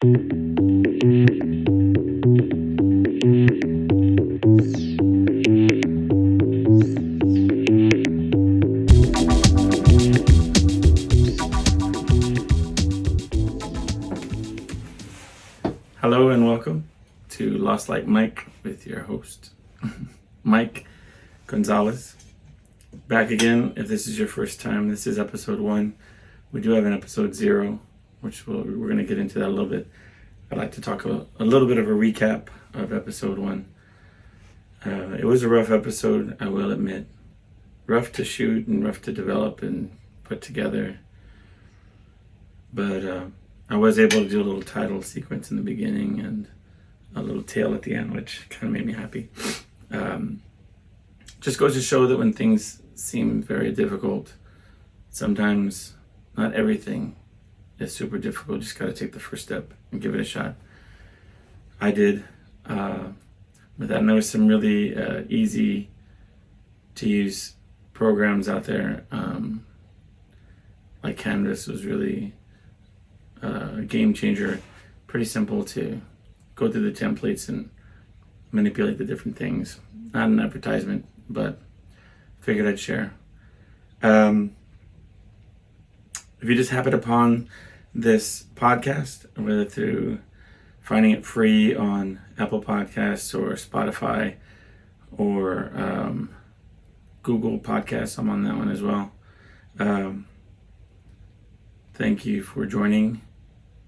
Hello and welcome to Lostlikemike with your host, Mike Gonzalez. Back again. If this is your first time, this is episode 1. We do have an episode 0, which we're going to get into that a little bit. I'd like to talk a little bit of a recap of episode 1. It was a rough episode, I will admit. Rough to shoot and rough to develop and put together. But I was able to do a little title sequence in the beginning and a little tail at the end, which kind of made me happy. Just goes to show that when things seem very difficult, sometimes not everything is super difficult. Just got to take the first step and give it a shot. I did. But then there was some really easy to use programs out there. Like Canvas was really a game changer. Pretty simple to go through the templates and manipulate the different things. Not an advertisement, but figured I'd share. If you just happened upon this podcast, whether through finding it free on Apple Podcasts or Spotify or Google Podcasts, I'm on that one as well. Thank you for joining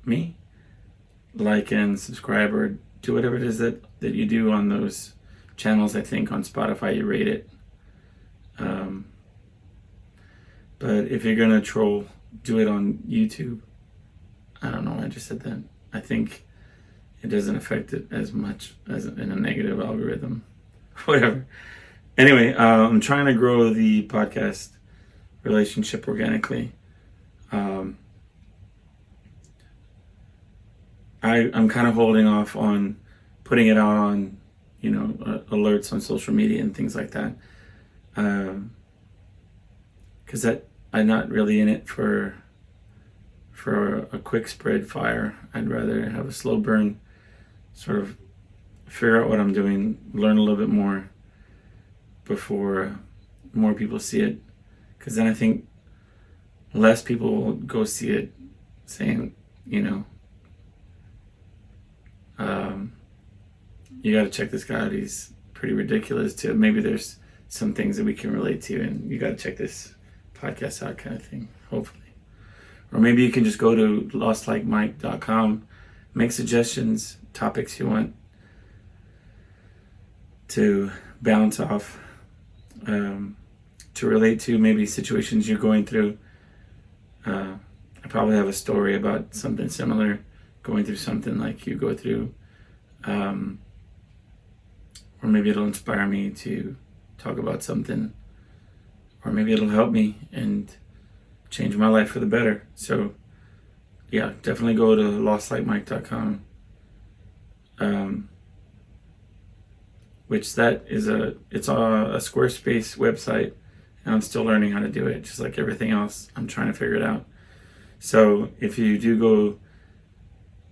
me. Like and subscribe, or do whatever it is that you do on those channels. I think on Spotify you rate it. But if you're gonna troll, do it on YouTube. I don't know why I just said that. I think it doesn't affect it as much as in a negative algorithm. Whatever. Anyway, I'm trying to grow the podcast relationship organically. I'm kind of holding off on putting it out on, alerts on social media and things like that. Because I'm not really in it for a quick spread fire. I'd rather have a slow burn, sort of figure out what I'm doing, learn a little bit more before more people see it. Because then I think less people will go see it saying, you got to check this guy out. He's pretty ridiculous too. Maybe there's some things that we can relate to, and you got to check this podcast out, kind of thing, hopefully. Or maybe you can just go to lostlikemike.com, make suggestions, topics you want to bounce off, to relate to, maybe situations you're going through. I probably have a story about something similar, going through something like you go through. Or maybe it'll inspire me to talk about something, or maybe it'll help me and change my life for the better. So yeah, definitely go to lostlikemike.com, which that is it's a Squarespace website, and I'm still learning how to do it. Just like everything else, I'm trying to figure it out. So if you do go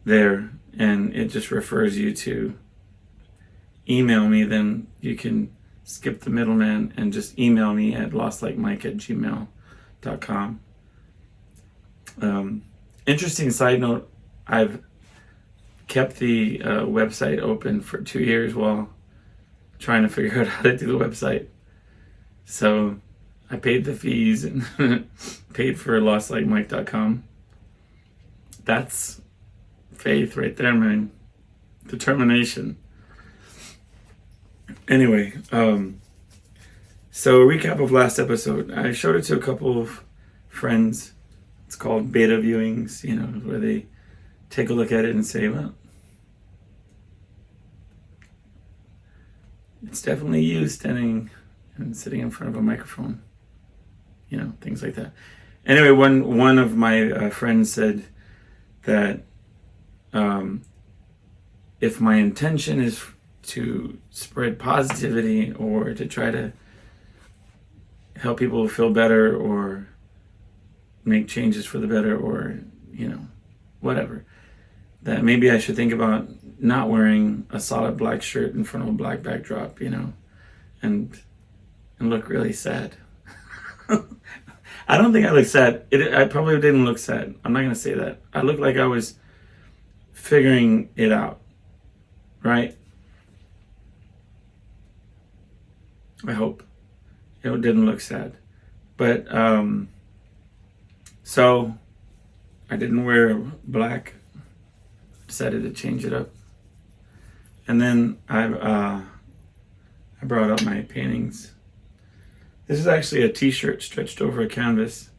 there and it just refers you to email me, then you can skip the middleman and just email me at lostlikemike@gmail.com. Interesting side note, I've kept the website open for 2 years while trying to figure out how to do the website. So I paid the fees and paid for lostlikemike.com. That's faith right there, man. Determination. Anyway, so a recap of last episode. I showed it to a couple of friends. It's called beta viewings, where they take a look at it and say, well, it's definitely you standing and sitting in front of a microphone, things like that. Anyway, one of my friends said that if my intention is to spread positivity or to try to help people feel better or make changes for the better, or whatever, that maybe I should think about not wearing a solid black shirt in front of a black backdrop, and look really sad. I don't think I look sad. I probably didn't look sad. I'm not going to say that. I looked like I was figuring it out, right? I hope it didn't look sad. But, so I didn't wear black. Decided to change it up. And then I brought up my paintings. This is actually a t-shirt stretched over a canvas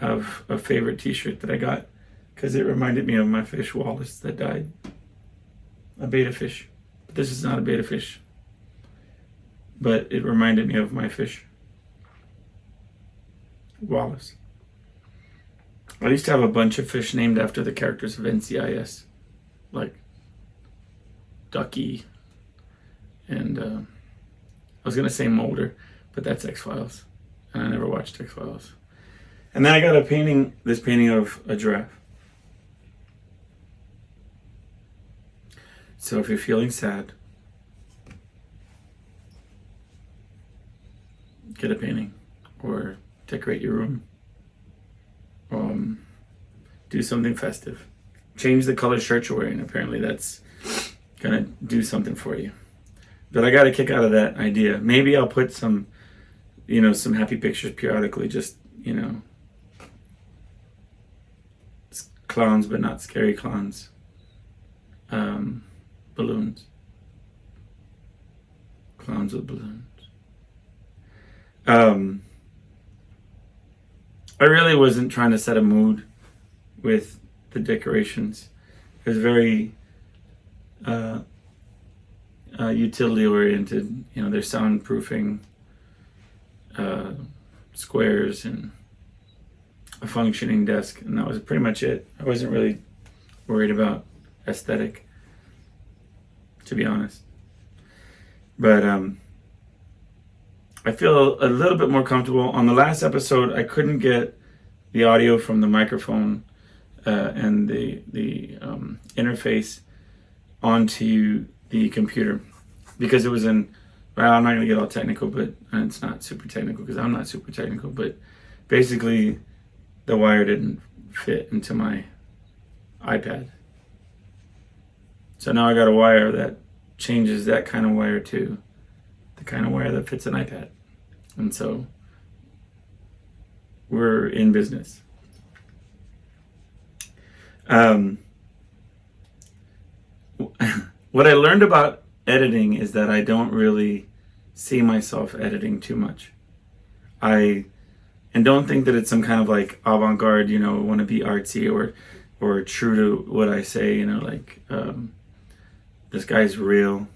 of a favorite t-shirt that I got because it reminded me of my fish Wallace that died. A betta fish. But this is not a betta fish. But it reminded me of my fish Wallace. I used to have a bunch of fish named after the characters of NCIS, like Ducky, and I was gonna say Mulder, but that's X-Files, and I never watched X-Files. And then I got this painting of a giraffe. So if you're feeling sad, get a painting or decorate your room. Do something festive. Change the color shirt you're wearing. Apparently that's gonna do something for you. But I got a kick out of that idea. Maybe I'll put some happy pictures periodically, just, clowns, but not scary clowns. Balloons. Clowns with balloons. I really wasn't trying to set a mood with the decorations. It was very utility oriented. They're soundproofing squares and a functioning desk, and that was pretty much it. I wasn't really worried about aesthetic, to be honest. But I feel a little bit more comfortable. On the last episode, I couldn't get the audio from the microphone and the interface onto the computer because it was I'm not going to get all technical, but it's not super technical because I'm not super technical, but basically the wire didn't fit into my iPad. So now I got a wire that changes that kind of wire to the kind of wire that fits an iPad. And so we're in business. What I learned about editing is that I don't really see myself editing too much. And don't think that it's some kind of like avant-garde, want to be artsy or true to what I say, this guy's real.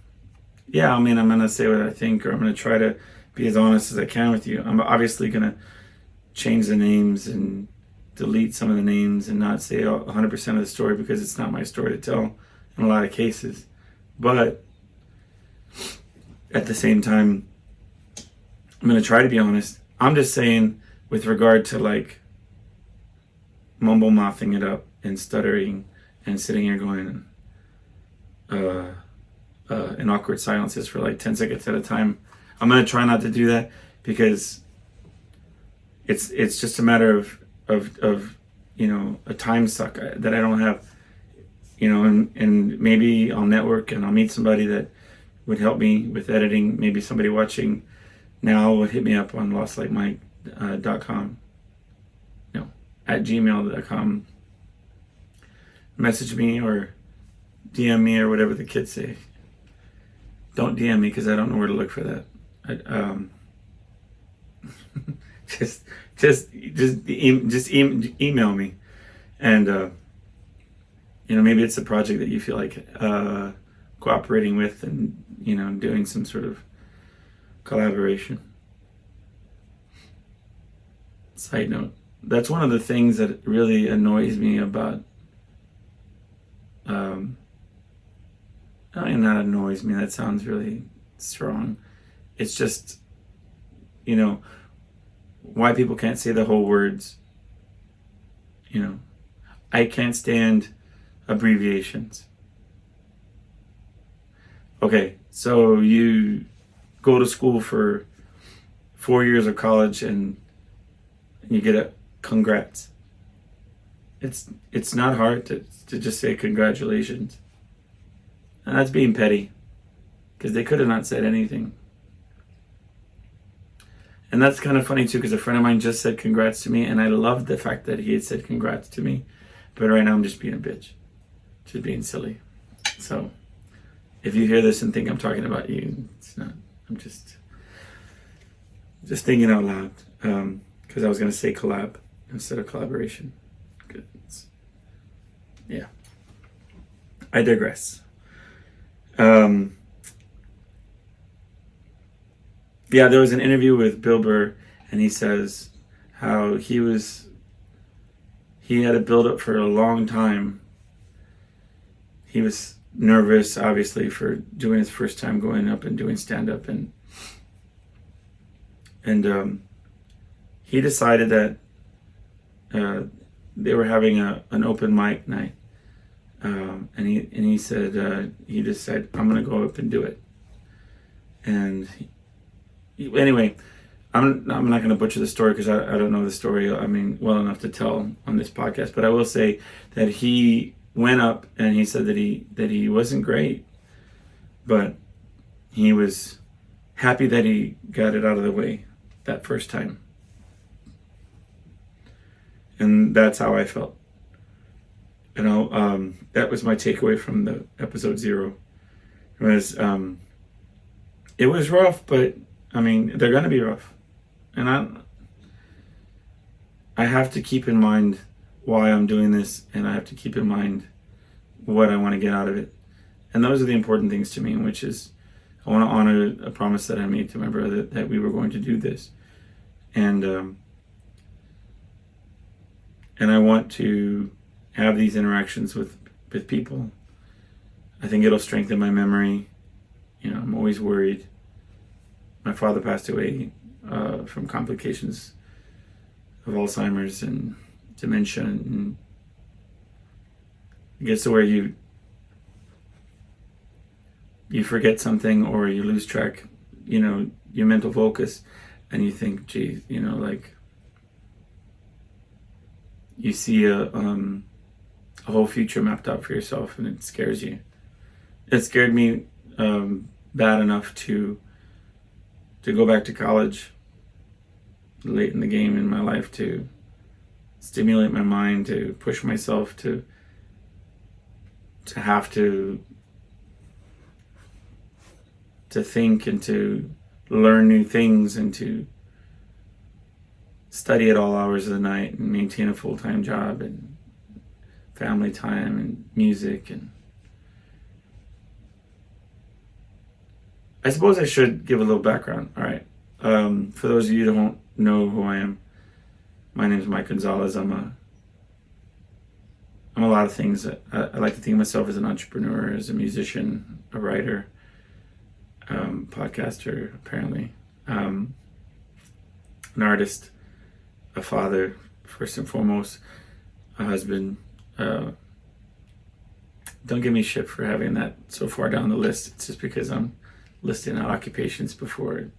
Yeah, I'm going to say what I think, or I'm going to try to be as honest as I can with you. I'm obviously going to change the names and delete some of the names and not say 100% of the story because it's not my story to tell in a lot of cases. But at the same time, I'm going to try to be honest. I'm just saying with regard to like mumble mouthing it up and stuttering and sitting here going in awkward silences for like 10 seconds at a time. I'm going to try not to do that because it's just a matter of a time suck that I don't have, and maybe I'll network and I'll meet somebody that would help me with editing. Maybe somebody watching now would hit me up on lostlikemike.com, at gmail.com. Message me or DM me or whatever the kids say. Don't DM me because I don't know where to look for that. Just email me, and maybe it's a project that you feel like cooperating with and doing some sort of collaboration. Side note, that's one of the things that really annoys me about not annoys me, that sounds really strong. It's just why people can't say the whole words. I can't stand abbreviations. Okay, so you go to school for 4 years of college and you get a congrats. It's not hard to just say congratulations. And that's being petty, because they could have not said anything. And that's kind of funny too, because a friend of mine just said congrats to me, and I loved the fact that he had said congrats to me. But right now I'm just being a bitch, just being silly. So if you hear this and think I'm talking about you, it's not. I'm just thinking out loud, because I was going to say collab instead of collaboration. Yeah, I digress. Yeah, there was an interview with Bill Burr, and he says how he had a build up for a long time. He was nervous, obviously, for doing his first time going up and doing stand up, and he decided that they were having an open mic night, and he said he just said, I'm gonna go up and do it. And anyway, I'm not going to butcher the story, because I don't know the story, well enough to tell on this podcast, but I will say that he went up and he said that he wasn't great, but he was happy that he got it out of the way that first time. And that's how I felt. That was my takeaway from the episode 0. It was rough, but they're going to be rough. And I have to keep in mind why I'm doing this, and I have to keep in mind what I want to get out of it. And those are the important things to me, which is I want to honor a promise that I made to my brother that we were going to do this. And I want to have these interactions with people. I think it'll strengthen my memory. I'm always worried. My father passed away from complications of Alzheimer's and dementia, and it gets to where you forget something, or you lose track, your mental focus, and you think, geez, you see a whole future mapped out for yourself, and it scares you. It scared me bad enough to go back to college late in the game in my life, to stimulate my mind, to push myself to have to think and to learn new things and to study at all hours of the night and maintain a full-time job and family time and music. And I suppose I should give a little background. All right. For those of you who don't know who I am, my name is Mike Gonzalez. I'm a lot of things. I like to think of myself as an entrepreneur, as a musician, a writer, podcaster, apparently, an artist, a father, first and foremost, a husband. Don't give me shit for having that so far down the list. It's just because I'm listing out occupations before,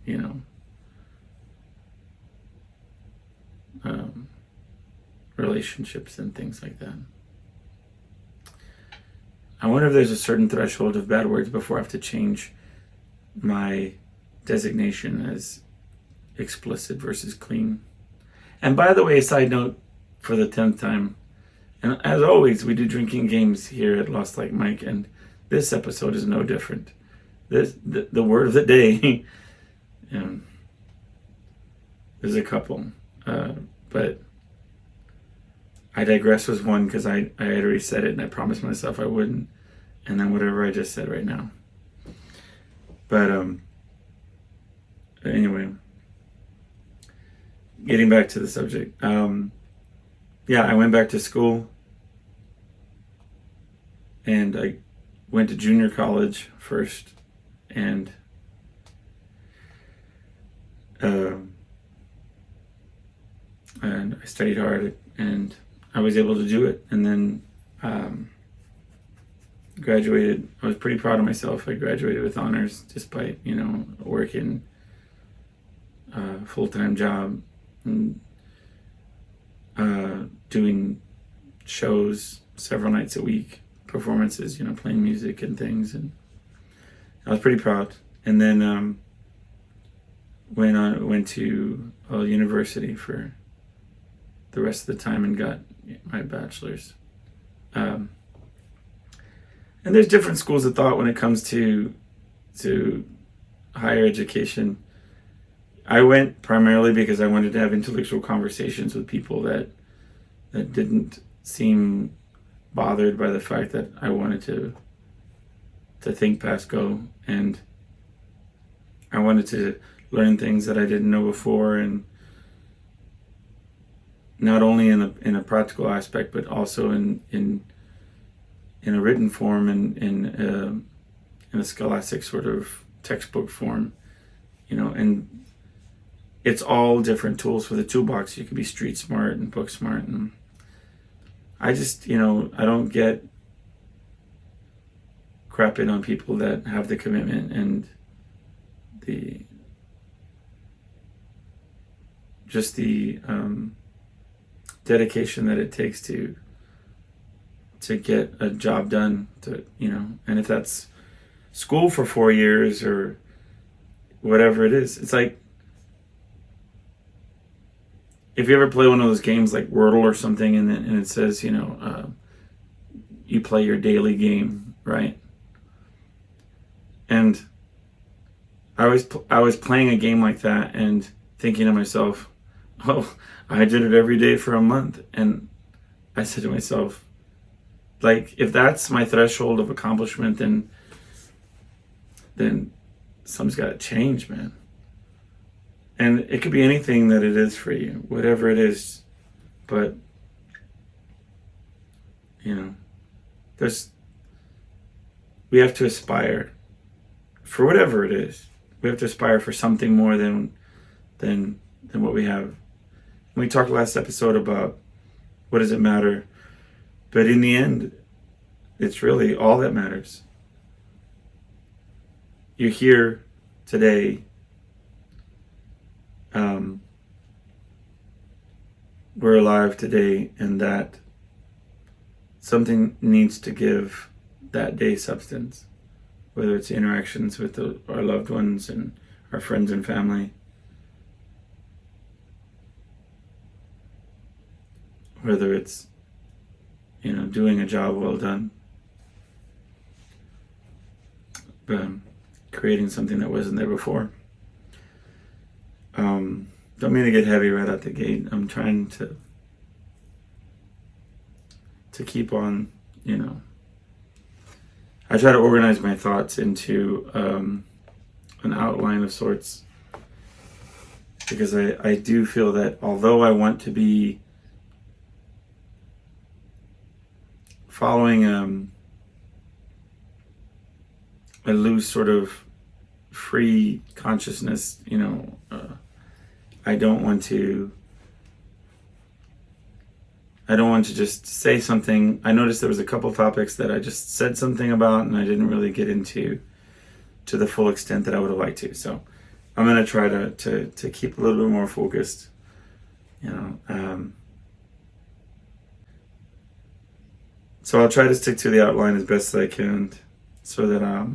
relationships and things like that. I wonder if there's a certain threshold of bad words before I have to change my designation as explicit versus clean. And by the way, a side note for the 10th time, and as always, we do drinking games here at Lostlikemike, and this episode is no different. The word of the day, there's a couple, but I digress was one, because I had already said it and I promised myself I wouldn't, and then whatever I just said right now. But anyway, getting back to the subject. I went back to school, and I went to junior college first, and I studied hard, and I was able to do it. And then graduated. I was pretty proud of myself. I graduated with honors despite, working a full-time job and doing shows several nights a week, performances, playing music and things. And I was pretty proud. And then went to a university for the rest of the time and got my bachelor's. And there's different schools of thought when it comes to higher education. I went primarily because I wanted to have intellectual conversations with people that didn't seem bothered by the fact that I wanted to think past go, and I wanted to learn things that I didn't know before, and not only in a practical aspect, but also in a written form and in a scholastic sort of textbook form, and it's all different tools for the toolbox. You could be street smart and book smart, and I just, I don't get crapping on people that have the commitment and the dedication that it takes to get a job done, and if that's school for 4 years or whatever it is. It's like, if you ever play one of those games like Wordle or something, and it says, you play your daily game, right? And I was playing a game like that and thinking to myself, oh, I did it every day for a month. And I said to myself, like, if that's my threshold of accomplishment, then something's got to change, man. And it could be anything that it is for you, whatever it is. But, we have to aspire for whatever it is. We have to aspire for something more than what we have. We talked last episode about what does it matter, but in the end, it's really all that matters. You're here today. We're alive today, and that something needs to give that day substance, whether it's interactions with our loved ones and our friends and family, whether it's doing a job well done, creating something that wasn't there before. Don't mean to get heavy right out the gate. I'm trying to keep on, I try to organize my thoughts into an outline of sorts, because I do feel that although I want to be following a loose sort of free consciousness, I don't want to just say something. I noticed there was a couple topics that I just said something about and I didn't really get into to the full extent that I would have liked to. So I'm going to try to keep a little bit more focused, so I'll try to stick to the outline as best as I can so that I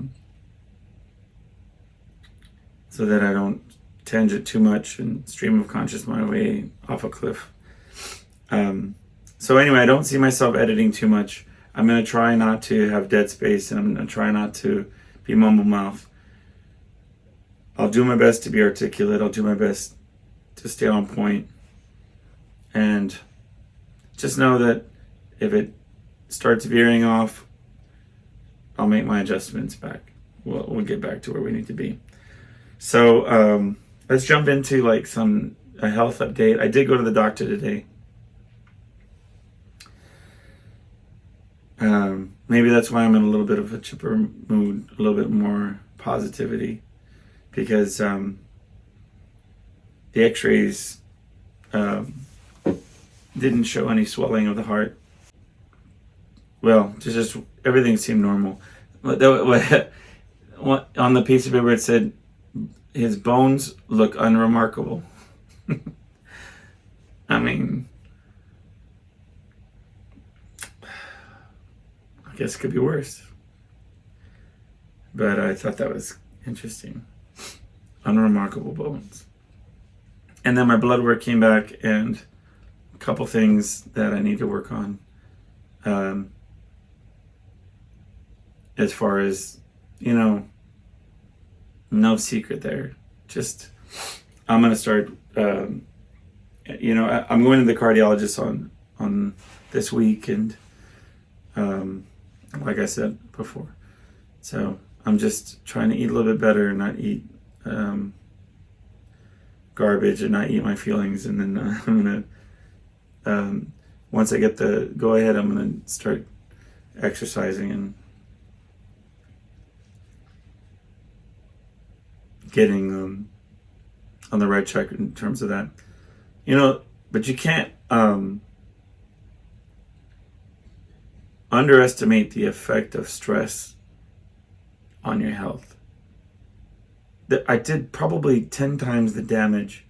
don't tangent too much and stream of conscious my way off a cliff. So anyway, I don't see myself editing too much. I'm going to try not to have dead space, and I'm going to try not to be mumble mouth. I'll do my best to be articulate. I'll do my best to stay on point. And just know that if it starts veering off, I'll make my adjustments back. We'll get back to where we need to be. So let's jump into a health update. I did go to the doctor today. Maybe that's why I'm in a little bit of a chipper mood, a little bit more positivity, because the x-rays didn't show any swelling of the heart, well, just everything seemed normal. On the piece of paper it said, his bones look unremarkable. I mean, I guess it could be worse. But I thought that was interesting. Unremarkable bones. And then my blood work came back, and a couple things that I need to work on. As far as, no secret there. Just, I'm going to start, I'm going to the cardiologist on this week, and like I said before. So I'm just trying to eat a little bit better and not eat garbage and not eat my feelings. And then I'm going to, once I get the go ahead, I'm going to start exercising and getting on the right track in terms of that. But you can't underestimate the effect of stress on your health. I did probably 10 times the damage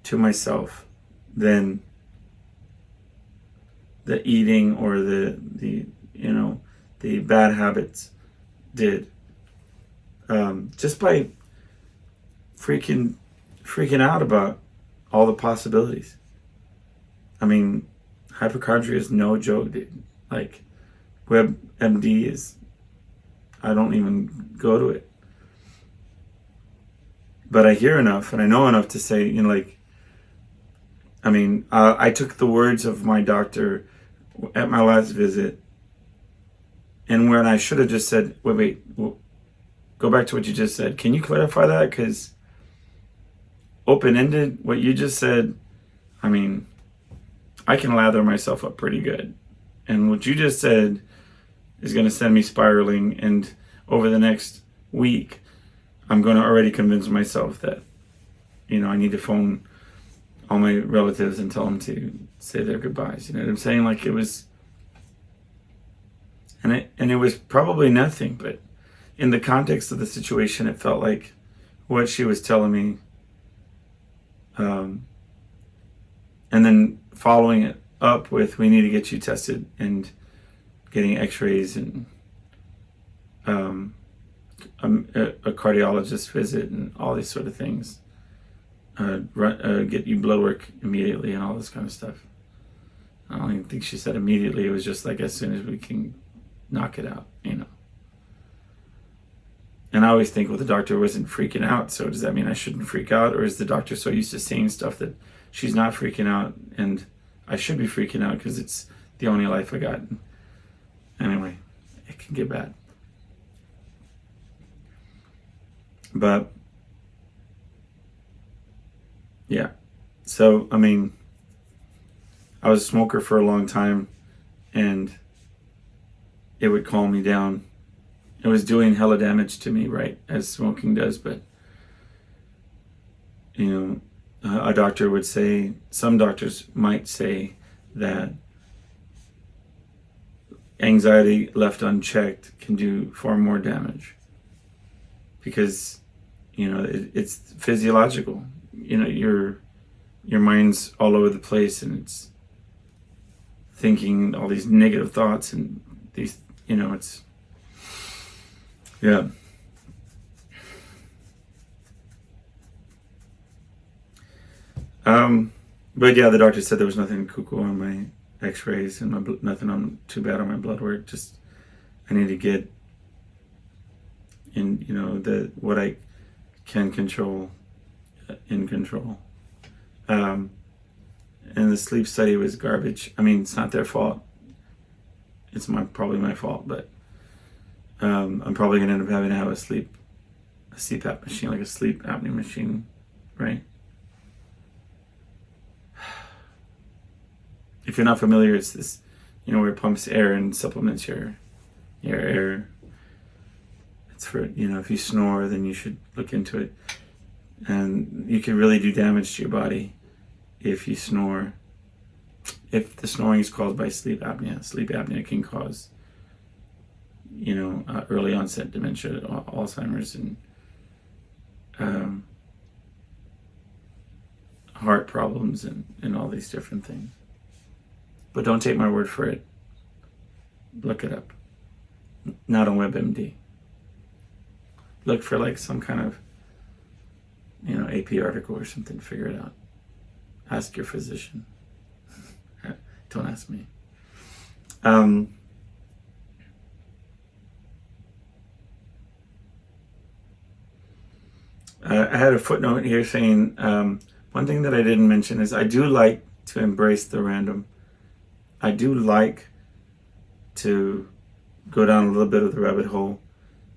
to myself than the eating or the bad habits did. Just by freaking out about all the possibilities. I mean, hypochondria is no joke, dude. Like, WebMD is, I don't even go to it. But I hear enough and I know enough to say, I took the words of my doctor at my last visit, and when I should have just said, wait, go back to what you just said. Can you clarify that? Because open-ended, what you just said, I can lather myself up pretty good. And what you just said is going to send me spiraling, and over the next week, I'm going to already convince myself that, I need to phone all my relatives and tell them to say their goodbyes. You know what I'm saying? Like, it was, and it was probably nothing, but in the context of the situation, it felt like what she was telling me, and then following it up with, we need to get you tested and getting x-rays and a cardiologist visit and all these sort of things. Get you blood work immediately and all this kind of stuff. I don't even think she said immediately. It was just like, as soon as we can knock it out, And I always think, well, the doctor wasn't freaking out, so does that mean I shouldn't freak out? Or is the doctor so used to seeing stuff that she's not freaking out and I should be freaking out because it's the only life I got? Anyway, it can get bad. But, yeah. So, I was a smoker for a long time, and it would calm me down. It was doing hella damage to me, right, as smoking does, but, a doctor would say, some doctors might say that anxiety left unchecked can do far more damage because, it's physiological. Your mind's all over the place, and it's thinking all these negative thoughts and these, it's, yeah. But yeah, the doctor said there was nothing cuckoo on my x-rays and nothing too bad on my blood work. Just, I need to get in, what I can control in control. And the sleep study was garbage. It's not their fault. It's probably my fault, but I'm probably gonna end up having to have a CPAP machine, like a sleep apnea machine, right? If you're not familiar, it's this, where it pumps air and supplements your air. It's for, if you snore, then you should look into it. And you can really do damage to your body if you snore. if the snoring is caused by sleep apnea can cause, early onset dementia, Alzheimer's, and heart problems, and all these different things. But don't take my word for it. Look it up. Not on WebMD. Look for like some kind of, AP article or something. Figure it out. Ask your physician. Don't ask me. I had a footnote here saying one thing that I didn't mention is I do like to embrace the random. I do like to go down a little bit of the rabbit hole,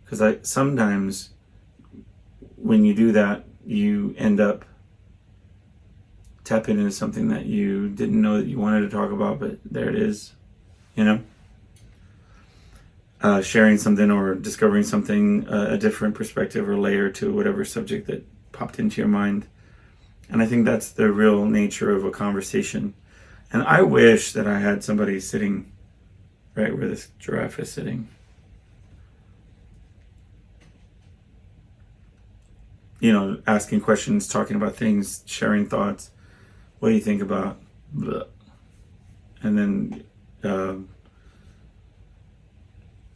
because sometimes when you do that, you end up tapping into something that you didn't know that you wanted to talk about, but there it is, sharing something or discovering something, a different perspective or layer to whatever subject that popped into your mind. And I think that's the real nature of a conversation. And I wish that I had somebody sitting right where this giraffe is sitting. Asking questions, talking about things, sharing thoughts. What do you think about? Blah. And then that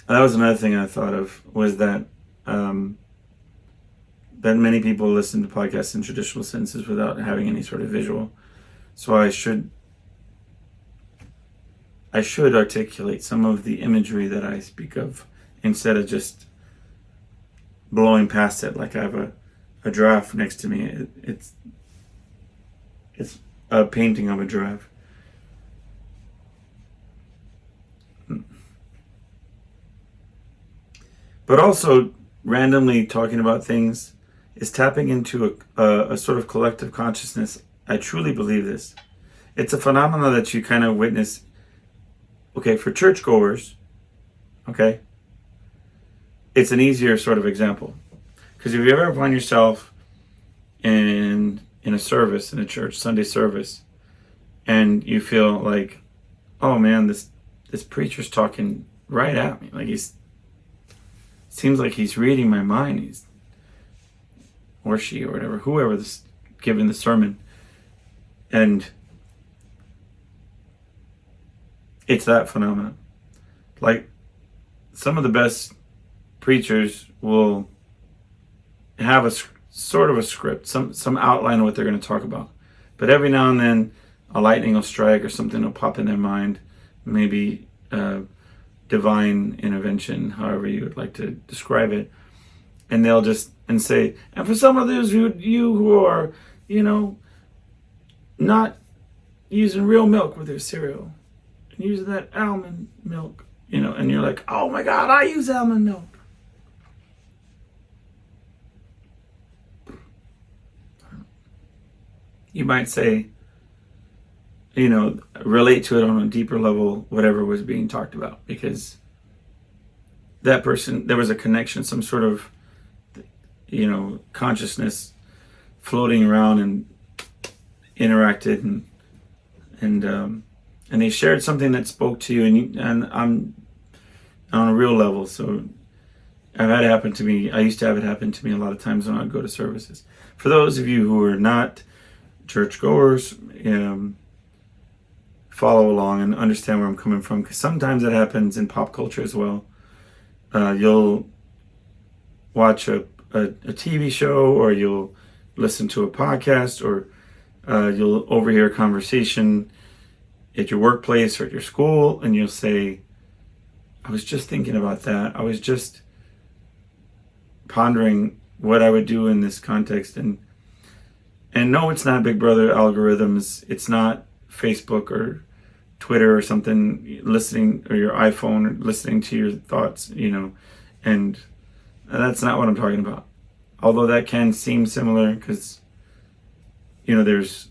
was another thing I thought of, was that that many people listen to podcasts in traditional senses without having any sort of visual. So I should articulate some of the imagery that I speak of, instead of just blowing past it like I have a giraffe next to me. It's a painting of a giraffe. But also, randomly talking about things is tapping into a sort of collective consciousness. I truly believe this. It's a phenomenon that you kind of witness. Okay, for churchgoers, okay, it's an easier sort of example. Because if you ever find yourself in a service, in a church Sunday service, and you feel like, oh man, this preacher's talking right at me, like seems like he's reading my mind, or she, or whatever, whoever this giving the sermon, and it's that phenomenon. Like, some of the best preachers will have a sort of a script, some outline of what they're going to talk about. But every now and then, a lightning will strike, or something will pop in their mind. Maybe divine intervention, however you would like to describe it. And they'll just say, and for some of those you who are, not using real milk with their cereal, and using that almond milk, and you're like, oh my God, I use almond milk. You might say, relate to it on a deeper level, whatever was being talked about, because that person, there was a connection, some sort of, consciousness floating around and interacted, and they shared something that spoke to you, and I'm on a real level. So I've had it happen to me. I used to have it happen to me a lot of times when I'd go to services. For those of you who are not churchgoers, follow along and understand where I'm coming from, because sometimes it happens in pop culture as well. You'll watch a TV show, or you'll listen to a podcast, or you'll overhear a conversation at your workplace or at your school, and you'll say, I was just thinking about that. I was just pondering what I would do in this context. And no, it's not Big Brother algorithms. It's not Facebook or Twitter or something, listening, or your iPhone, or listening to your thoughts, and that's not what I'm talking about. Although that can seem similar, because, there's,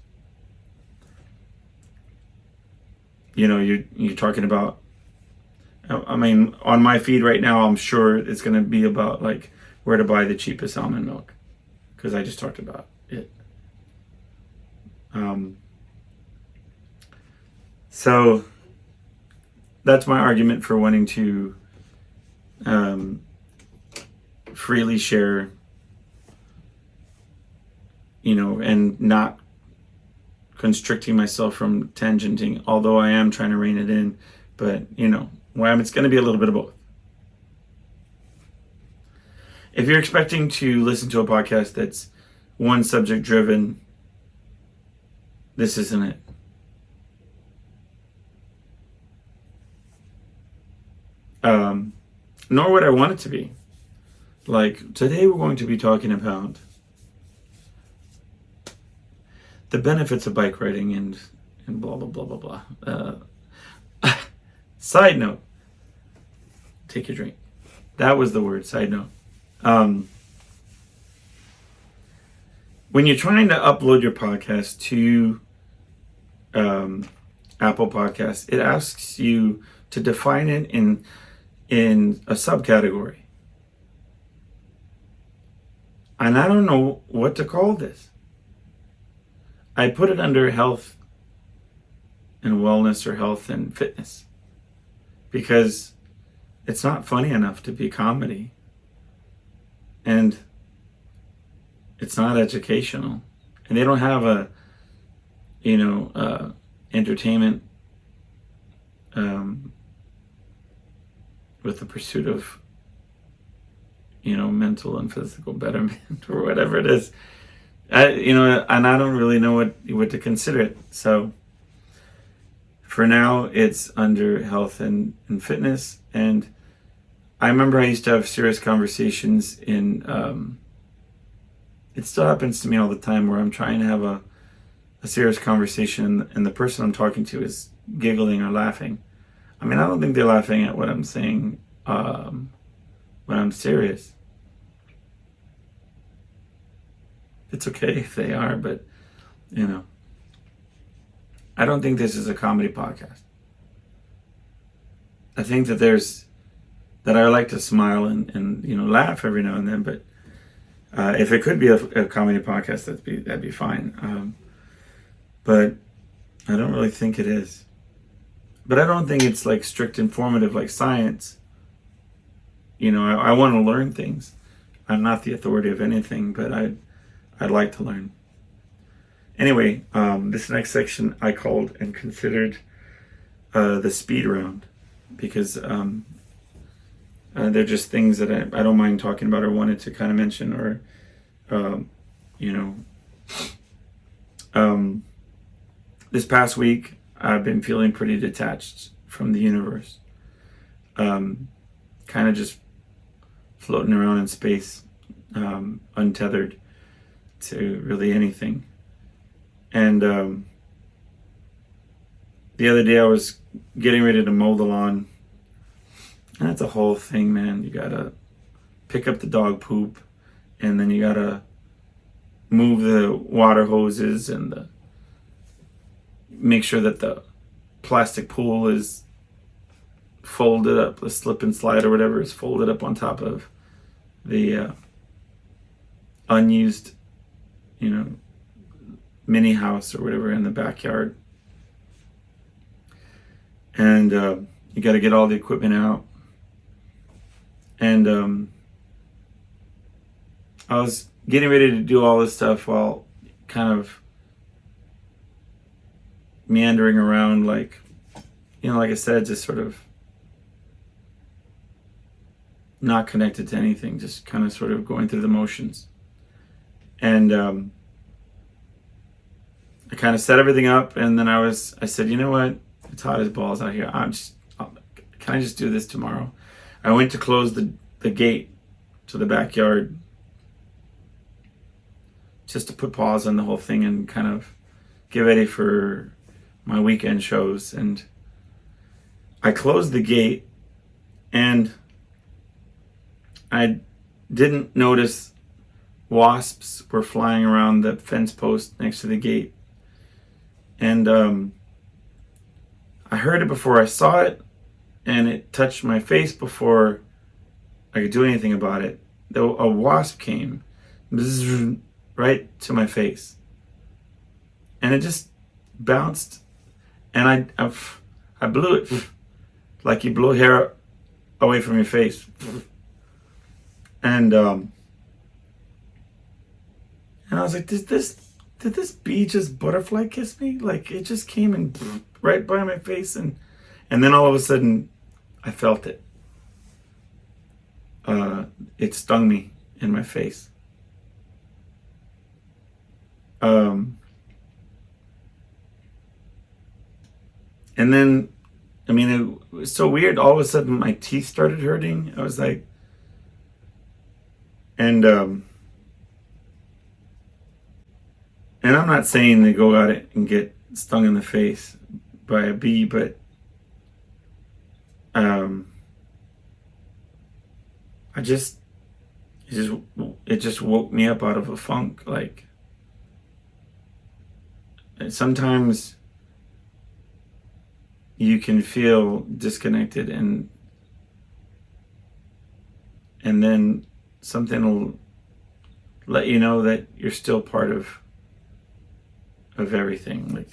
you're talking about, I mean, on my feed right now, I'm sure it's going to be about, like, where to buy the cheapest almond milk, because I just talked about it. So that's my argument for wanting to freely share, and not constricting myself from tangenting, although I am trying to rein it in. But, it's going to be a little bit of both. If you're expecting to listen to a podcast that's one subject driven, this isn't it. Nor would I want it to be. Like, today we're going to be talking about the benefits of bike riding and blah, blah, blah, blah, blah. Side note. Take your drink. That was the word, side note. When you're trying to upload your podcast to Apple Podcasts, it asks you to define it in a subcategory. And I don't know what to call this. I put it under health and wellness, or health and fitness, because it's not funny enough to be comedy. And it's not educational. And they don't have a, entertainment with the pursuit of, mental and physical betterment or whatever it is. And I don't really know what to consider it. So for now, it's under health and fitness. And I remember I used to have serious conversations it still happens to me all the time, where I'm trying to have a serious conversation and the person I'm talking to is giggling or laughing. I mean, I don't think they're laughing at what I'm saying when I'm serious. It's okay if they are, but, I don't think this is a comedy podcast. I think that I like to smile and laugh every now and then, but if it could be a comedy podcast, that'd be fine. But I don't really think it is. But I don't think it's like strict informative like science. I want to learn things. I'm not the authority of anything, but I'd like to learn. Anyway, this next section I called and considered the speed round, because they're just things that I don't mind talking about or wanted to kind of mention, or this past week I've been feeling pretty detached from the universe, kind of just floating around in space, untethered to really anything. And the other day I was getting ready to mow the lawn. And that's a whole thing, man. You gotta pick up the dog poop, and then you gotta move the water hoses and make sure that the plastic pool is folded up, the slip and slide or whatever is folded up on top of the unused, mini house or whatever in the backyard. And you got to get all the equipment out. And I was getting ready to do all this stuff while kind of meandering around, like I said, just sort of not connected to anything, just kind of sort of going through the motions. And I kind of set everything up, and then I said, you know what? It's hot as balls out here. Can I just do this tomorrow? I went to close the gate to the backyard just to put pause on the whole thing and kind of get ready for my weekend shows. And I closed the gate, and I didn't notice wasps were flying around the fence post next to the gate. And I heard it before I saw it, and it touched my face before I could do anything about it. A wasp came right to my face, and it just bounced and I blew it like you blow hair away from your face, and I was like, did this bee just butterfly kiss me? Like it just came and right by my face, and then all of a sudden I felt it. It stung me in my face. And then, I mean, it was so weird. All of a sudden, my teeth started hurting. I was like, and I'm not saying to go out and get stung in the face by a bee, but it just woke me up out of a funk. Like sometimes you can feel disconnected, and then something will let you know that you're still part of everything.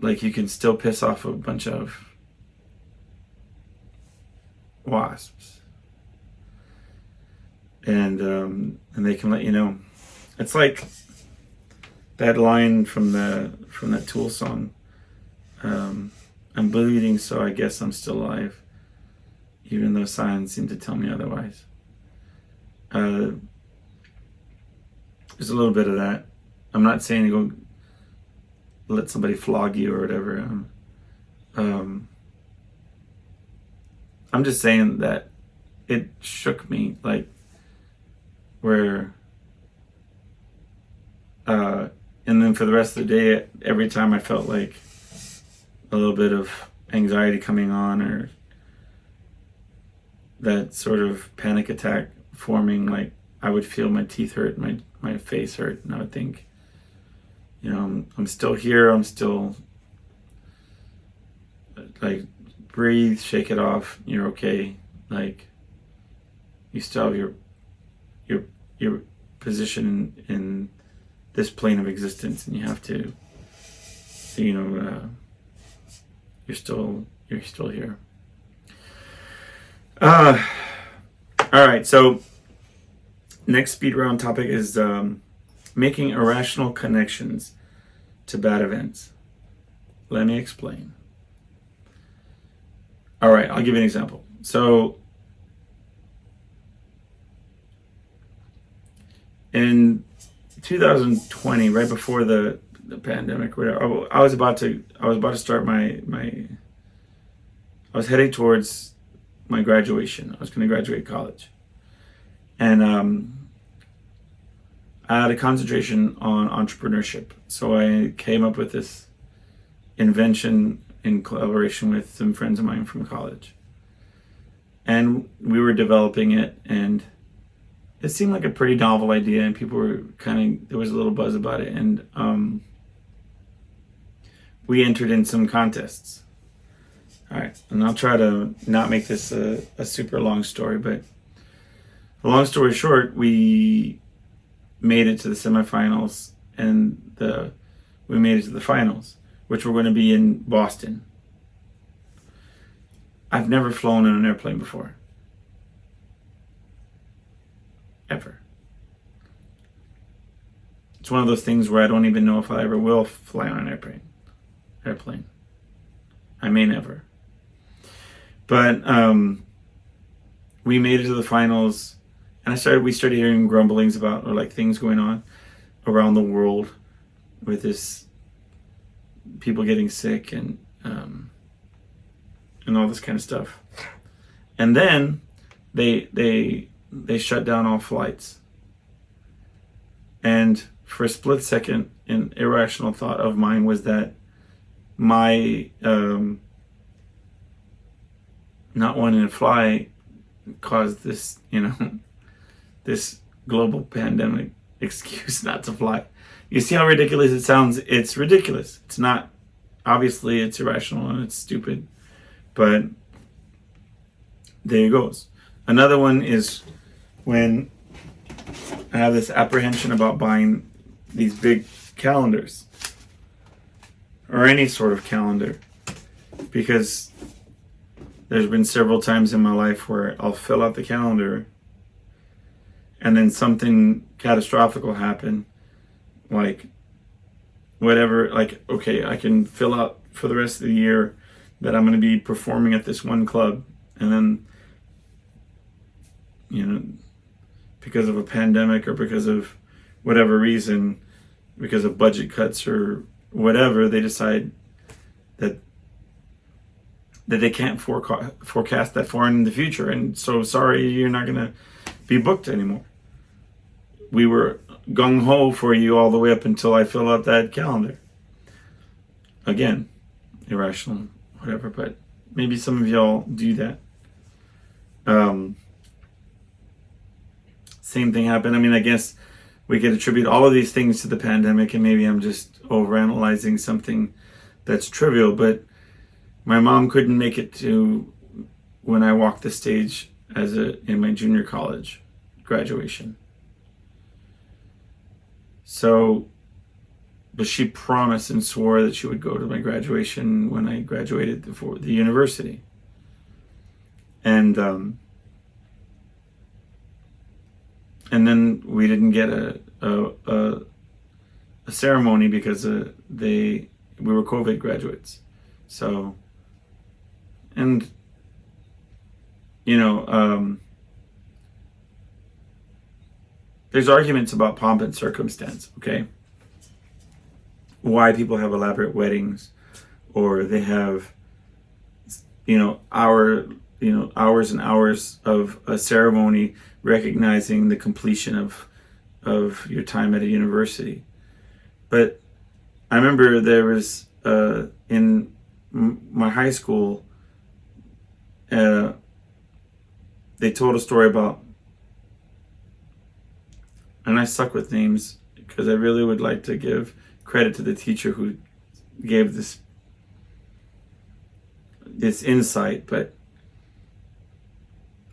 Like you can still piss off a bunch of wasps, and they can let you know. It's like that line from that Tool song. I'm bleeding, so I guess I'm still alive, even though signs seem to tell me otherwise. There's a little bit of that. I'm not saying to go let somebody flog you or whatever. I'm just saying that it shook me, like where and then for the rest of the day, every time I felt like a little bit of anxiety coming on, or that sort of panic attack forming, like I would feel my teeth hurt, my face hurt, and I would think, I'm still here, I'm still, like, breathe, shake it off, you're okay. Like, you still have your position in this plane of existence, and you have to, you're still here. All right, so next speed round topic is making irrational connections to bad events. Let me explain. All right, I'll give you an example. So in 2020, right before the pandemic, whatever, I was about to start I was heading towards my graduation. I was going to graduate college, and I had a concentration on entrepreneurship. So I came up with this invention in collaboration with some friends of mine from college, and we were developing it, and it seemed like a pretty novel idea, and people were there was a little buzz about it, and we entered in some contests. All right, and I'll try to not make this a super long story, but long story short, we made it to the semifinals, and we made it to the finals, which were going to be in Boston. I've never flown in an airplane before. Ever. It's one of those things where I don't even know if I ever will fly on an airplane. I may never. But we made it to the finals, and we started hearing grumblings about, or like things going on around the world with this, people getting sick and all this kind of stuff. And then they shut down all flights. And for a split second, an irrational thought of mine was that my not wanting to fly caused this, this global pandemic excuse not to fly. You see how ridiculous it sounds? It's ridiculous. It's not, obviously it's irrational and it's stupid, but there it goes. Another one is when I have this apprehension about buying these big calendars. or any sort of calendar, because there's been several times in my life where I'll fill out the calendar and then something catastrophic will happen, like whatever, like, okay, I can fill out for the rest of the year that I'm going to be performing at this one club, and then, you know, because of a pandemic or because of whatever reason, because of budget cuts or whatever, they decide that they can't forecast that far in the future, and so sorry, you're not going to be booked anymore. We were gung-ho for you all the way up until I fill out that calendar. Again, irrational, whatever, but maybe some of y'all do that. Same thing happened. I mean, I guess we could attribute all of these things to the pandemic, and maybe I'm just overanalyzing something that's trivial, but my mom couldn't make it to when I walked the stage in my junior college graduation. So, but she promised and swore that she would go to my graduation when I graduated the university. And then we didn't get a ceremony because we were COVID graduates. So, and you know, there's arguments about pomp and circumstance, okay? Why people have elaborate weddings, or they have, hours and hours of a ceremony recognizing the completion of your time at a university. But I remember there was, in my high school, they told a story about, and I suck with names because I really would like to give credit to the teacher who gave this insight, but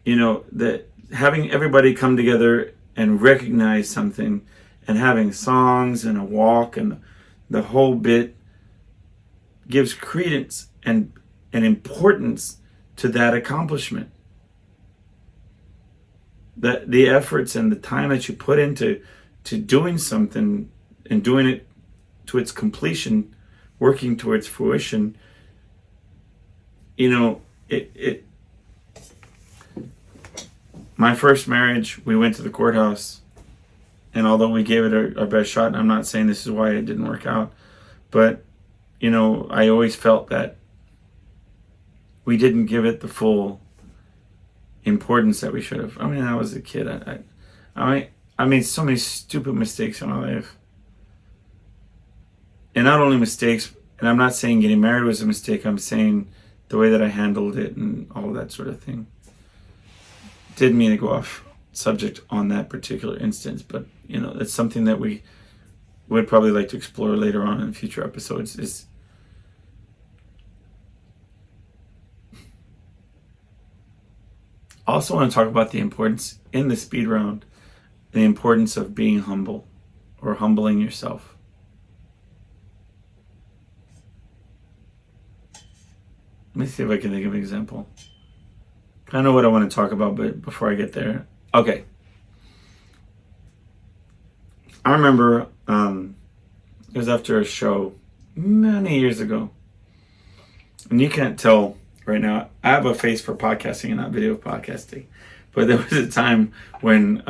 that having everybody come together and recognize something, and having songs and a walk and the whole bit, gives credence and importance to that accomplishment. That the efforts and the time that you put into doing something and doing it to its completion, working towards fruition, my first marriage, we went to the courthouse, and although we gave it our best shot, and I'm not saying this is why it didn't work out, but I always felt that we didn't give it the full importance that we should have. I mean, I was a kid. I made so many stupid mistakes in my life. And not only mistakes, and I'm not saying getting married was a mistake, I'm saying the way that I handled it and all of that sort of thing. Didn't mean to go off subject on that particular instance, but it's something that we would probably like to explore later on in future episodes. Is also want to talk about the importance in the speed round, the importance of being humble or humbling yourself. Let me see if I can think of an example. I know what I want to talk about, but before I get there, okay. I remember it was after a show many years ago, and you can't tell right now, I have a face for podcasting and not video podcasting, but there was a time when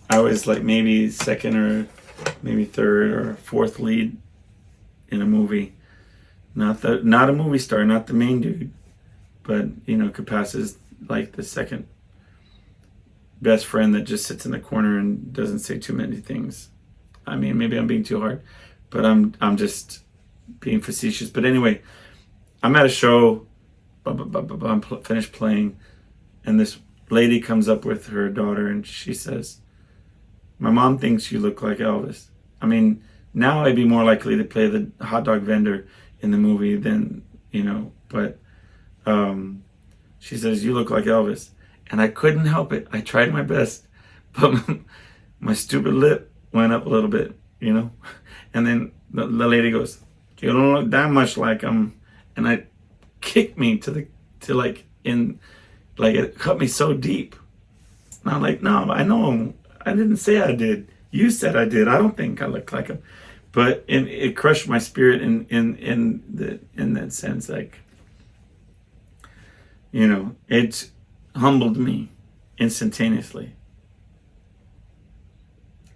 I was like maybe second or maybe third or fourth lead in a movie. Not a movie star, not the main dude, but could pass as like the second best friend that just sits in the corner and doesn't say too many things. I mean, maybe I'm being too hard, but I'm just being facetious. But anyway, I'm at a show, I'm finished playing, and this lady comes up with her daughter and she says, "My mom thinks you look like Elvis." I mean, now I'd be more likely to play the hot dog vendor in the movie than, but she says, "You look like Elvis." And I couldn't help it. I tried my best, but my stupid lip went up a little bit, you know? And then the lady goes, "You don't look that much like him." And I kicked me to it cut me so deep. And I'm like, "No, I know him. I didn't say I did. You said I did. I don't think I look like him." But it crushed my spirit in that sense. Like, you know, it humbled me instantaneously.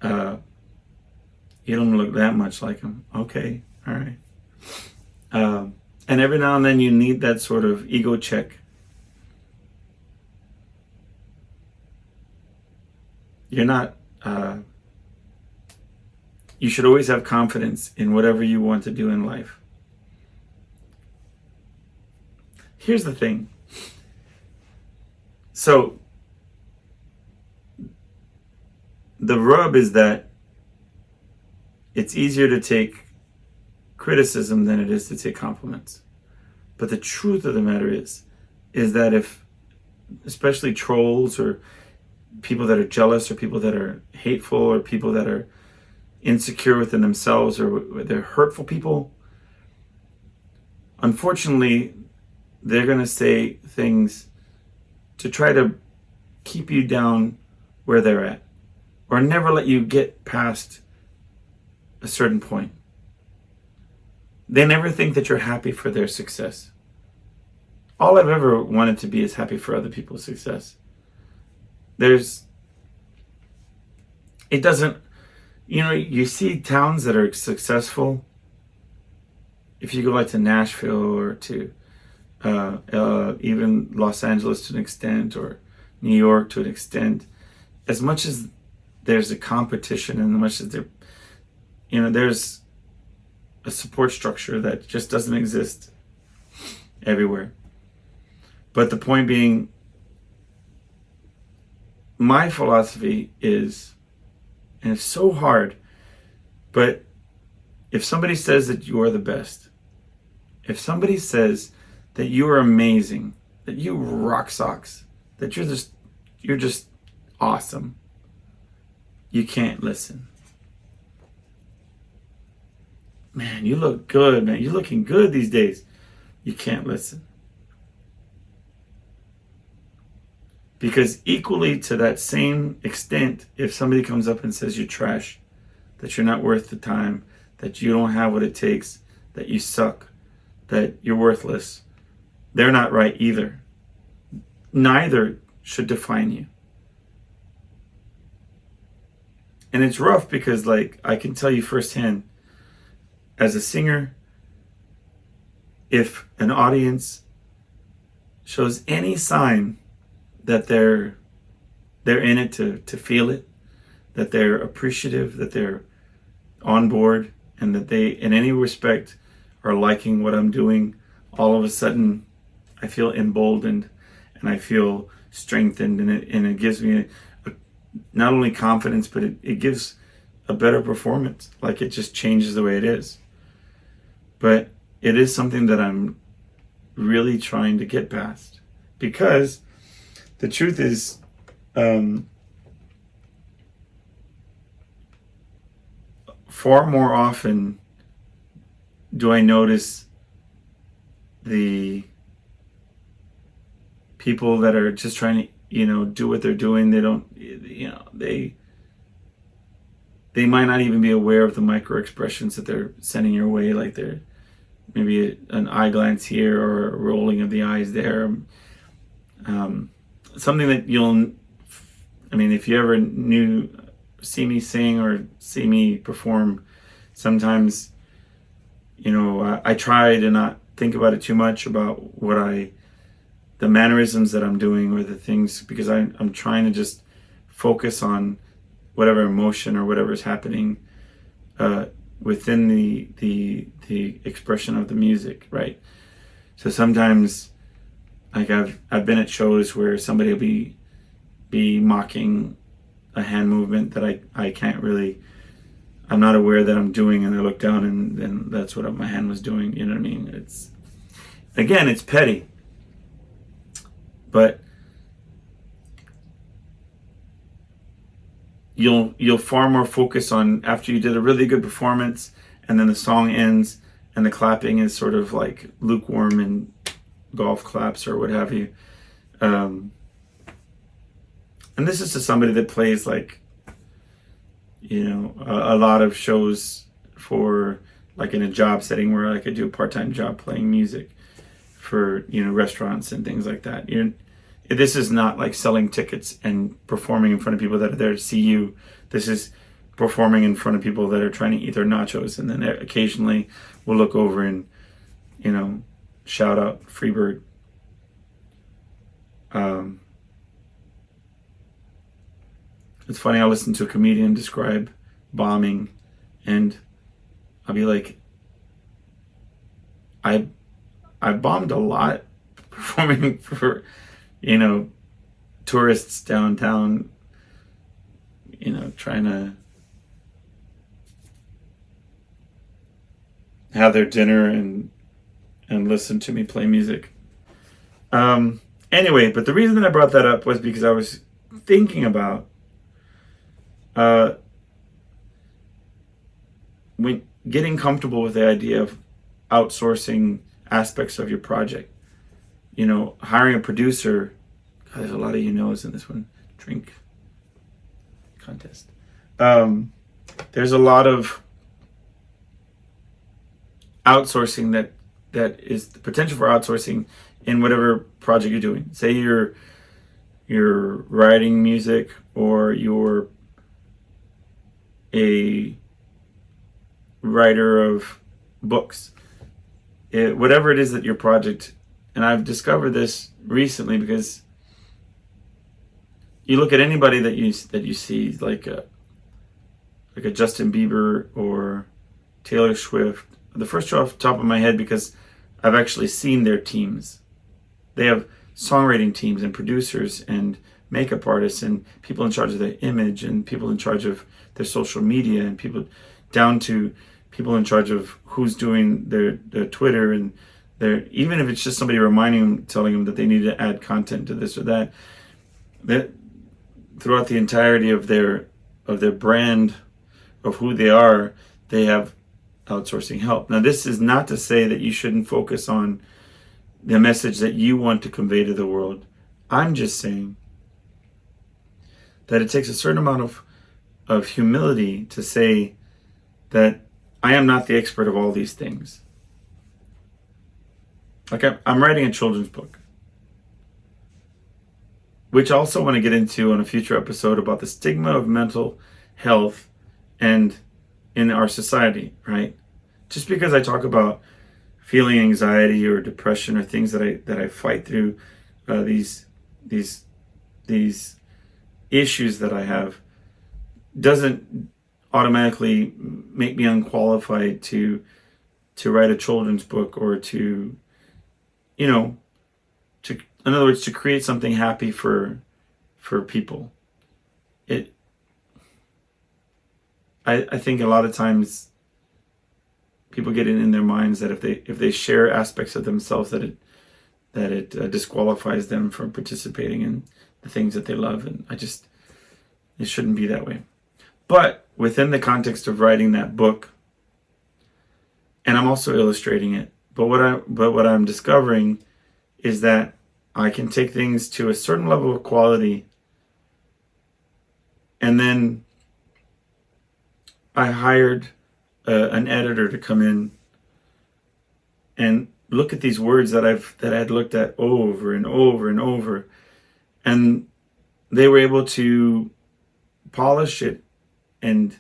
You don't look that much like him. Okay, all right. And every now and then you need that sort of ego check. You're not, you should always have confidence in whatever you want to do in life. Here's the thing. So, the rub is that it's easier to take criticism than it is to take compliments. But the truth of the matter is that if, especially trolls or people that are jealous or people that are hateful or people that are insecure within themselves or they're hurtful people, unfortunately, they're going to say things to try to keep you down where they're at or never let you get past a certain point. They never think that you're happy for their success. All I've ever wanted to be is happy for other people's success. It doesn't, you know, you see towns that are successful. If you go like to Nashville or to even Los Angeles to an extent, or New York to an extent, as much as there's a competition and as much as there's a support structure that just doesn't exist everywhere. But the point being, my philosophy is, and it's so hard, but if somebody says that you are the best, if somebody says that you are amazing, that you rock socks, that you're just awesome, you can't listen. Man, you look good, man. You're looking good these days. You can't listen. Because equally to that same extent, if somebody comes up and says you're trash, that you're not worth the time, that you don't have what it takes, that you suck, that you're worthless, they're not right either. Neither should define you. And it's rough because, like, I can tell you firsthand, as a singer, if an audience shows any sign that they're in it to feel it, that they're appreciative, that they're on board, and that they, in any respect, are liking what I'm doing, all of a sudden, I feel emboldened and I feel strengthened, and it gives me not only confidence, but it gives a better performance. Like, it just changes the way it is. But it is something that I'm really trying to get past, because the truth is, far more often do I notice the people that are just trying to, do what they're doing. They don't, they might not even be aware of the micro expressions that they're sending your way, like they're maybe an eye glance here or a rolling of the eyes there. Something that if you ever see me sing or see me perform, sometimes, I try to not think about it too much about the mannerisms that I'm doing or the things, because I'm trying to just focus on whatever emotion or whatever is happening within the expression of the music, right? So sometimes, like, I've been at shows where somebody will be mocking a hand movement that I can't really, I'm not aware that I'm doing, and I look down and that's what my hand was doing. You know what I mean? It's petty, but you'll far more focus on after you did a really good performance and then the song ends and the clapping is sort of like lukewarm and golf claps or what have you. And this is to somebody that plays like, a lot of shows for like in a job setting where I could do a part-time job playing music for, restaurants and things like that. This is not like selling tickets and performing in front of people that are there to see you. This is performing in front of people that are trying to eat their nachos, and then occasionally we'll look over and, shout out Freebird. It's funny, I'll listen to a comedian describe bombing and I'll be like, I bombed a lot performing for, tourists downtown, trying to have their dinner and listen to me play music. Anyway, but the reason that I brought that up was because I was thinking about when getting comfortable with the idea of outsourcing aspects of your project. Hiring a producer. God, there's a lot of knows in this one. Drink contest. There's a lot of outsourcing that is the potential for outsourcing in whatever project you're doing. Say you're writing music, or you're a writer of books. Whatever it is that your project, and I've discovered this recently because you look at anybody that you see like a Justin Bieber or Taylor Swift. The first off the top of my head, because I've actually seen their teams. They have songwriting teams and producers and makeup artists and people in charge of their image and people in charge of their social media and people down to people in charge of who's doing their Twitter and even if it's just somebody reminding them, telling them that they need to add content to this or that throughout the entirety of their brand of who they are, they have outsourcing help. Now, this is not to say that you shouldn't focus on the message that you want to convey to the world. I'm just saying that it takes a certain amount of humility to say that I am not the expert of all these things. Like I'm writing a children's book, which I also want to get into on a future episode about the stigma of mental health and in our society, right? Just because I talk about feeling anxiety or depression or things that I fight through, these issues that I have, doesn't automatically make me unqualified to write a children's book or to in other words, to create something happy for people. I think a lot of times people get it in their minds that if they share aspects of themselves that it disqualifies them from participating in the things that they love, and it shouldn't be that way. But within the context of writing that book, and I'm also illustrating it, but what I'm discovering is that I can take things to a certain level of quality, and then I hired an editor to come in and look at these words that I had looked at over and over and over, and they were able to polish it and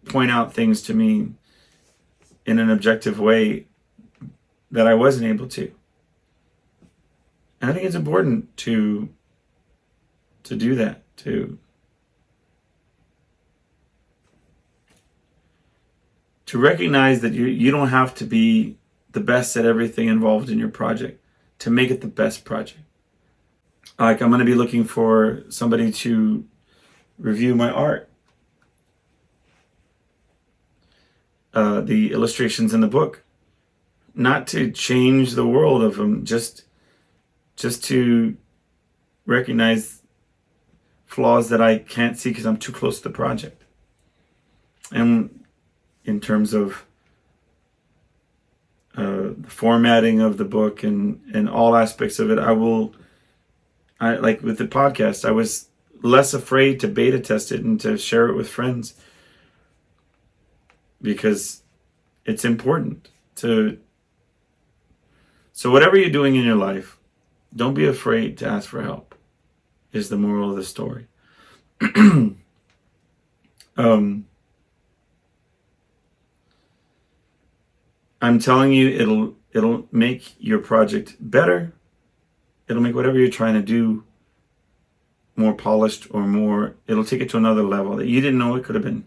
point out things to me in an objective way that I wasn't able to. And I think it's important to do that, to recognize that you don't have to be the best at everything involved in your project to make it the best project. Like, I'm going to be looking for somebody to review my art. The illustrations in the book. Not to change the world of them, just to recognize flaws that I can't see because I'm too close to the project. And in terms of the formatting of the book and all aspects of it, I like with the podcast, I was less afraid to beta test it and to share it with friends, because it's important to. So whatever you're doing in your life, don't be afraid to ask for help, is the moral of the story. I'm telling you, it'll make your project better. It'll make whatever you're trying to do more polished, or more, it'll take it to another level that you didn't know it could have been.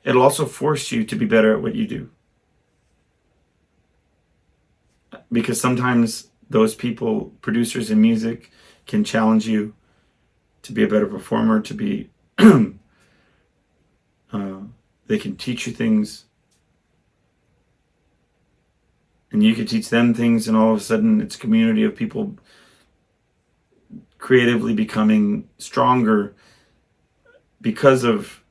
It'll also force you to be better at what you do. Because sometimes those people, producers in music, can challenge you to be a better performer, to be, they can teach you things, and you can teach them things, and all of a sudden it's a community of people creatively becoming stronger because of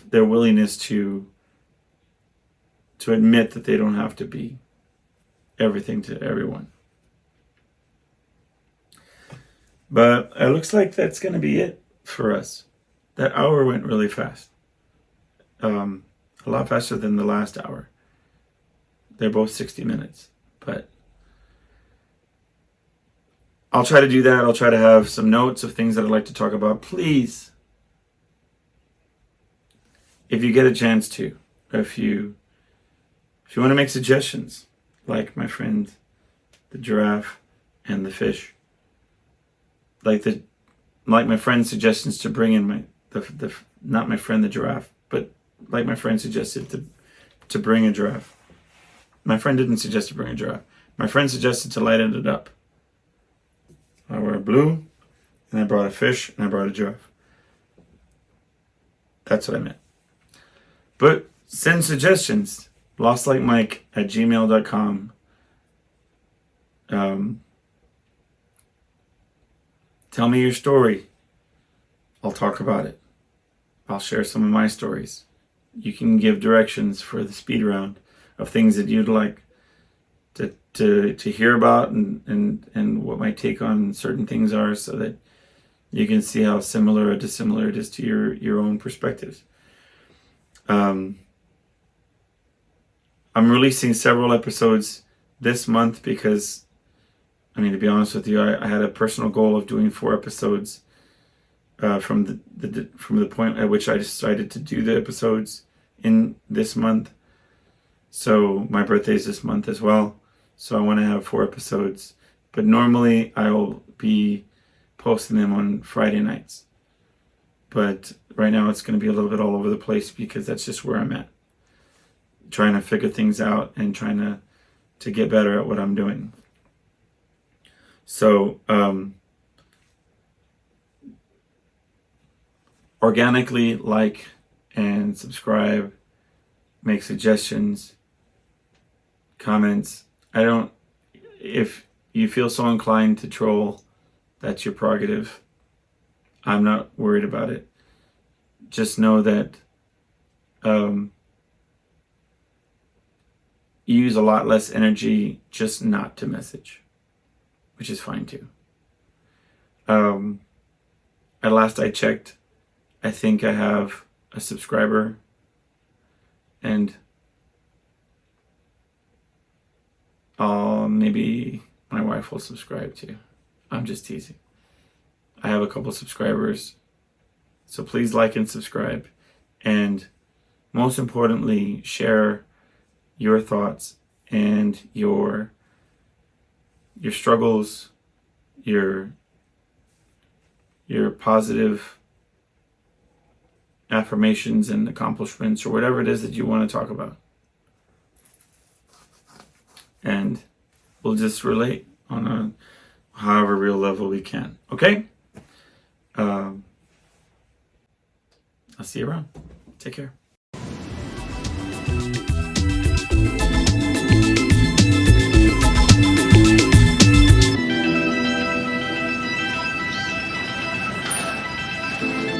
their willingness to admit that they don't have to be everything to everyone. But it looks like that's going to be it for us. That hour went really fast. A lot faster than the last hour. They're both 60 minutes. But I'll try to do that. I'll try to have some notes of things that I'd like to talk about. Please, if you get a chance to, if you want to make suggestions, like my friend the giraffe and the fish, like my friend's suggestions to bring in not my friend the giraffe, but like my friend suggested to bring a giraffe. My friend didn't suggest to bring a giraffe. My friend suggested to light it up. I wear blue, and I brought a fish, and I brought a giraffe. That's what I meant. But send suggestions. Lostlikemike@gmail.com. Tell me your story. I'll talk about it. I'll share some of my stories. You can give directions for the speed round of things that you'd like to hear about, and what my take on certain things are, so that you can see how similar or dissimilar it is to your own perspectives. I'm releasing several episodes this month because, to be honest with you, I had a personal goal of doing 4 episodes from the point at which I decided to do the episodes in this month. So my birthday is this month as well. So I want to have 4 episodes. But normally I will be posting them on Friday nights. But right now it's going to be a little bit all over the place, because that's just where I'm at. Trying to figure things out and trying to get better at what I'm doing. So organically like and subscribe, make suggestions, comments. If you feel so inclined to troll, that's your prerogative. I'm not worried about it. Just know that you use a lot less energy just not to message, which is fine too. At last I checked, I think I have a subscriber, and maybe my wife will subscribe too. I'm just teasing. I have a couple subscribers, so please like and subscribe, and most importantly, share your thoughts and your struggles, your positive affirmations and accomplishments, or whatever it is that you want to talk about. And we'll just relate on a however real level we can. Okay? I'll see you around. Take care.